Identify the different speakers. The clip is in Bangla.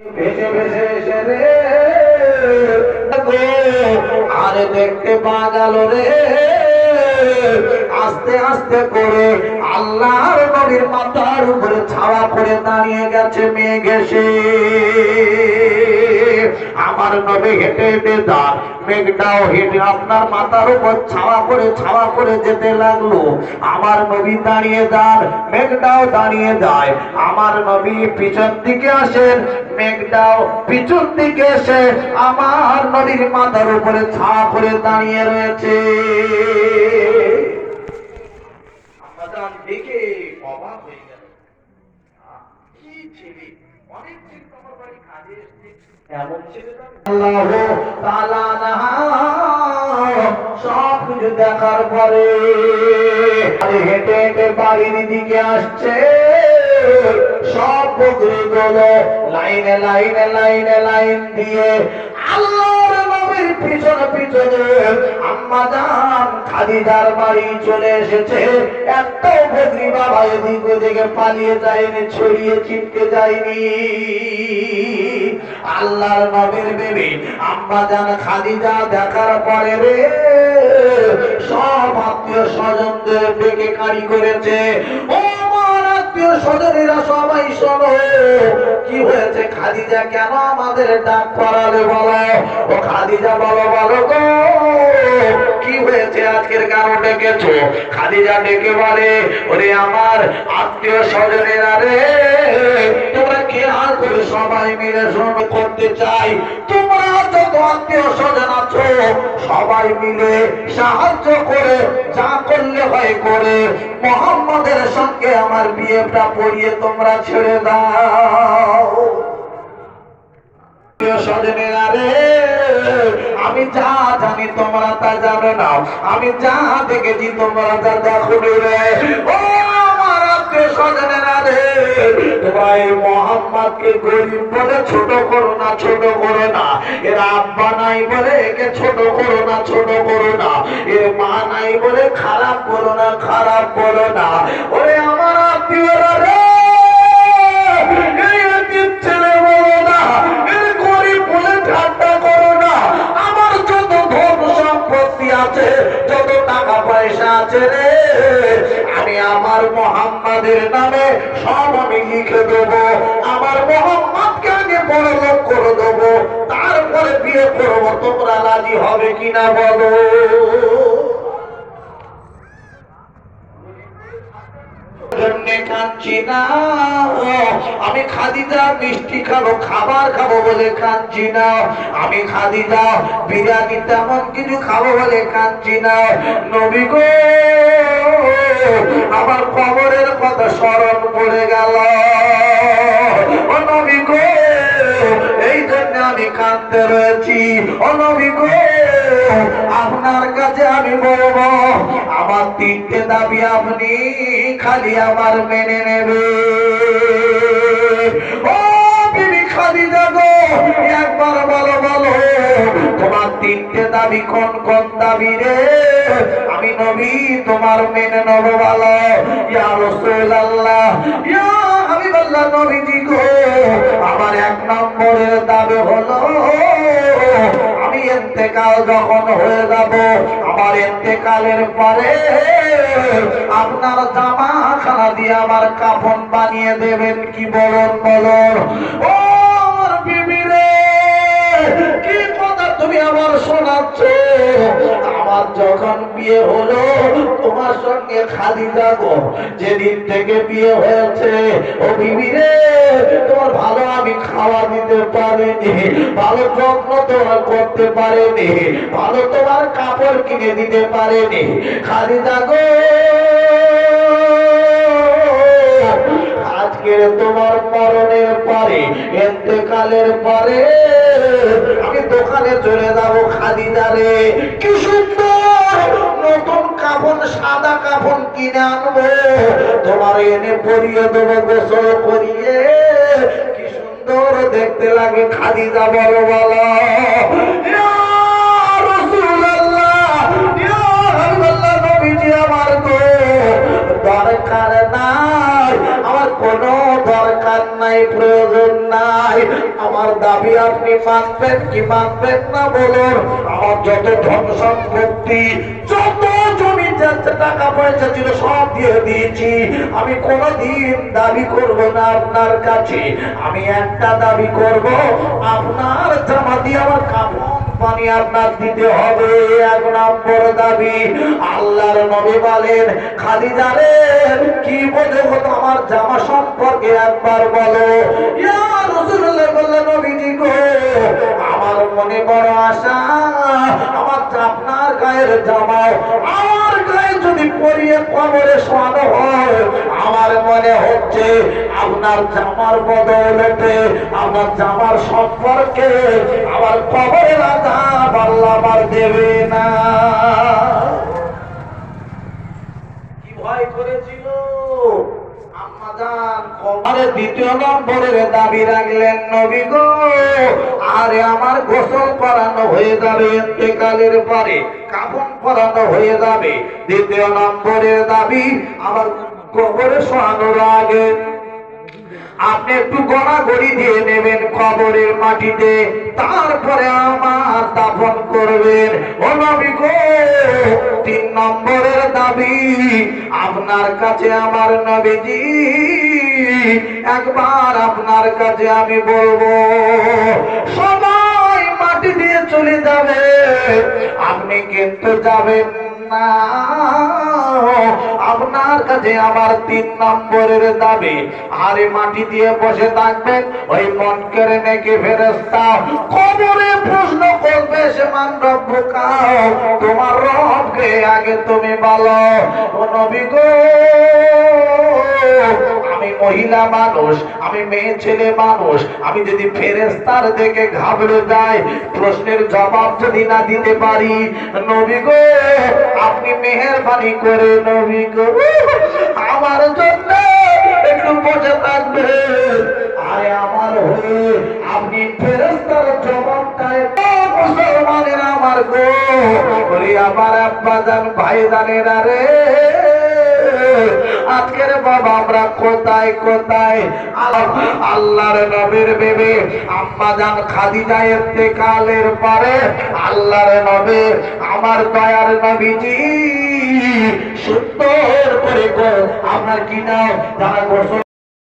Speaker 1: ভেসে ভেসে এসে রে আরে দেখতে পাওয়া গেল রে আস্তে আস্তে করে আল্লাহর নবীর মাথার উপরে ছাওয়া করে দাঁড়িয়ে গেছে মেঘ এসে। আমার নবী হেঁটে হেঁটে যান, মেঘটাও হেঁটে আপনার মাথার উপর ছাওয়া করে যেতে লাগলো। আমার নবী দাঁড়িয়ে যান, মেঘটাও দাঁড়িয়ে যায়। আমার নবী পিছন দিকে আসেন, মেঘটাও পিছন দিকে এসে আমার নবীর মাথার উপরে ছাওয়া করে দাঁড়িয়ে রয়েছে। আমাদের দেখে অবাক হয়ে গেল, কি ছেলে, অনেক ছেলে তোমার বাড়ি কাজে এসছে, এমন ছেলে আল্লাহ তাআলা সব কিছু দেখার পরে হেঁটে হেঁটে বাড়ির দিকে আসছে। সব বকরিগুলো লাইনে লাইনে লাইনে লাইন দিয়ে আল্লাহর নবীর পিছনে পিছনে আম্মা জান খাদিজার বাড়ি চলে এসেছে। এত বকরি বাবা এদিক ওদিকে পালিয়ে যায়নি, ছড়িয়ে ছিটকে যায়নি। আল্লাহর নবীর বিবি আম্মা জান খাদিজা দেখার পরে রে সব আত্মীয় স্বজনদের ডেকে কাড়ি করেছে। ও আমার আত্মীয় স্বজনেরা সবাই শোনো, কি হয়েছে খাদিজা, কেন আমাদের ডাক পড়ালে বলো। ও খাদিজা বলো বলো গো, কি হয়েছে, আজকের কেন ডেকেছো? খাদিজা ডেকে বলে, ওরে আমার আত্মীয় স্বজনেরা রে, তোমরা খেয়াল করে সবাই মিলে শ্রম করতে চাই। তোমরা যত আত্মীয় স্বজন আছো সবাই মিলে সাহায্য করে যা করলে হয় করে মুহাম্মাদের সঙ্গে আমার বিয়েটা পড়িয়ে তোমরা ছেড়ে দাও। স্বজনেরা রে, আমি যা জানি তোমরা তা জানো না, আমি যা দেখেছি তোমরা তা দেখো রে। ও আমার আত্মীয় স্বজনেরা রে, ভাই মুহাম্মদকে গরিব বলে ছোট করো না, ছোট করো না। এর আব্বা নাই বলে একে ছোট করো না, ছোট করো না। এর মা নাই বলে খারাপ বলো না, খারাপ বলো না। ওরে আমার আত্মীয়রা রে, ছেলে বলো না, এর গরিব বলে ঠাট্টা করো না। আমার যত ধন সম্পত্তি আছে, যত টাকা পয়সা আছে রে, আমি আমার মুহাম্মাদের নামে সব আমি লিখে দেবো। আমার মুহাম্মাদকে আগে বড় লোক করে দেবো, তারপরে বিয়ে করবো। তোমরা রাজি হবে কিনা বলো? কাঁদছি না, আমি খাদিজা মিষ্টি খাবো, খাবার খাবো বলে কাঁদছি না। আমি খাদিজা বিরিয়ানি তেমন কিছু খাবো বলে কাঁদছি না। নবী গো, আমার কবরের কথা স্মরণ পড়ে গেল। ও নবী গো, এই জন্য আমি কাঁদতে রয়েছি। ও নবী গো, আপনার কাছে আমি বলবো, আমার তিনটে দাবি আপনি খালি আমার মেনে নেবে। ও বিবি খাদিজা গো, একবার বলো বলো, তোমার তিনটে দাবি কোন কোন দাবি রে? আমি নবী তোমার মেনে নেবো বলো। ইয়া রাসূলুল্লাহ, ইয়া হাবিবাল্লাহ, নবীজি গো, আমার এক নম্বরের দাবি হলো, আমি ইন্তেকাল যখন হয়ে যাব, আমার ইন্তেকালের পরে আপনার জামাখানা দিয়ে আমার কাফন বানিয়ে দেবেন। কি বলুন বলুন। ও আমার বিবি রে, কি কথা তুমি আমার শোনাচ্ছ? আমার যখন বিয়ে হলো তোমার সঙ্গে খাদিজা গো, যেদিন থেকে বিয়ে হয়েছে, ও বিবি রে, তোমার ভালো আমি খাওয়া দিতে পারিনি, ভালো যত্ন তোমার করতে পারিনি, ভালো তোমার কাপড় কিনে দিতে পারিনি। খাদিজা গো, আজকে তোমার মরণের পরে, ইন্তেকালের পরে আমি দোকানে চলে যাবো। খাদিজা রে, কি সুন্দর নতুন কাফন, সাদা কাফন কিনে আনবো, তোমার এনে পরিয়ে দেবো, গোসল করিয়ে, কি সুন্দর দেখতে লাগে। খাদিজা বলো বলো। ইয়া রাসূলুল্লাহ, ইয়া হাবিবাল্লাহ, নবীজি আমার গো, দরকার নাই, আমার কোনো দরকার দরকার নাই, প্রয়োজন নাই। আমার দাবি আপনি মানবেন কি মানবেন না বলুন। আমার যত ধন সম্পত্তি, যত জমি যাচ্ছে, টাকা পয়সা ছিল, সব দিয়ে দিয়েছি। আমি কোনদিন দাবি করব না আপনার কাছে। আমি একটা দাবি করব, আপনার জামা দিয়ে আমার কাপড় পানি আপনার দিতে হবে। এক নম্বর দাবি। আল্লাহর নবী বলেন, খাদিজা রে, কি বোঝো আমার জামা সম্পর্কে একবার বলো। ইয়া রাসূলুল্লাহ বললেন, নবীজি গো, আমার মনে বড় আশা, আমার আপনার গায়ের জামা আমার গায়ে যদি পরিয়ে কবরে শোয়ানো হয়, আমার মনে হচ্ছে আপনার জামার বদৌলতে, আপনার জামার সম্পর্কে আমার কবরের আযাব আল্লাহ আমার দেবে না। কি ভয় করেছিল আম্মাজান? কবরে দ্বিতীয় নম্বরের দাবি রাখলেন, নবী গো, আরে আমার গোসল করানো হয়ে যাবে, ইন্তেকালের পরে কাফন পরানো হয়ে যাবে। দ্বিতীয় নম্বরের দাবি, আমার কবরে শোয়ানোর আগে আপনি একটু গড়াগড়ি দিয়ে নেবেন কবরের মাটিতে, তারপরে আমার দাফন করবেন। ও নবী গো, তিন নম্বরের দাবি আপনার কাছে আমার নবীজি, একবার আপনার কাছে আমি বলবো, সবাই মাটি দিয়ে চলে যাবে, আপনি কিন্তু যাবেন না। আপনার কাছে আমার তিন নম্বরের দাবি, আরে মাটি দিয়ে বসে থাকবেন, ওই মুনকার নাকির ফেরেশতা কবরে প্রশ্ন করবে, সে মান রব্বুকা, তোমার রবকে আগে তুমি বলো। ও নবী গো, আমি মহিলা মানুষ, আমি মেয়ে ছেলে মানুষ, আমি যদি ফেরেশতার দিকে ঘাবড়ে যাই, প্রশ্নের জবাব যদি না দিতে পারি, নবী গো আপনি মেহেরবানি করে নবী গো আমার জন্য একটু বসে থাকবেন। আরে আমার হয়ে আপনি ফেরেশতার জবাবটায়, মুসলমানের আমার গো, ওরে আমার আব্বাজান ভাইজানেরা রে, আজকের বাবা আমরা কোথায় কোথায়? আল্লাহর নবীর বেবে আম্মাজান খাদিজা ইন্তেকালের পরে আল্লাহর নবী, আমার দয়ার নবীজি সুন্দর করে আপনার কি নাম, যারা গোসল